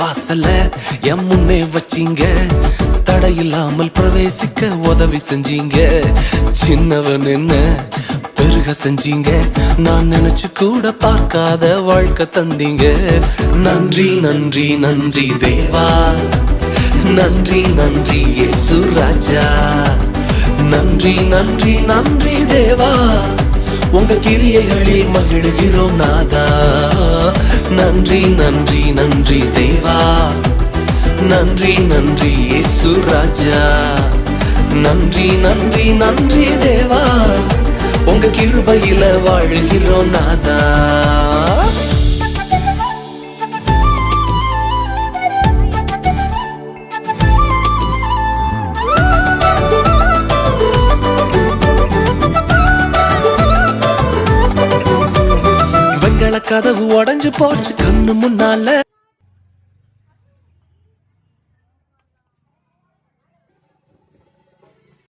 வாசல்ல என் முன்னே வச்சீங்க, தடையில்லாமல் பிரவேசிக்க உதவி செஞ்சீங்க. சின்னவன் என்ன பெருக செஞ்சீங்க, நான் நினைச்சு கூட பார்க்காத வாழ்க்கை தந்தீங்க. நன்றி நன்றி நன்றி தேவா, நன்றி நன்றி இயேசு ராஜா. நன்றி நன்றி நன்றி தேவா, உங்க கிரியைகளில் மகிழ்கிறோம் நாதா. நன்றி நன்றி நன்றி தேவா, நன்றி நன்றி இயேசு ராஜா. நன்றி நன்றி நன்றி தேவா, உங்க கிருபையில வாழ்கிறோம் நாதா. கதவு உடைஞ்சு போச்சு கண்ணு முன்னால.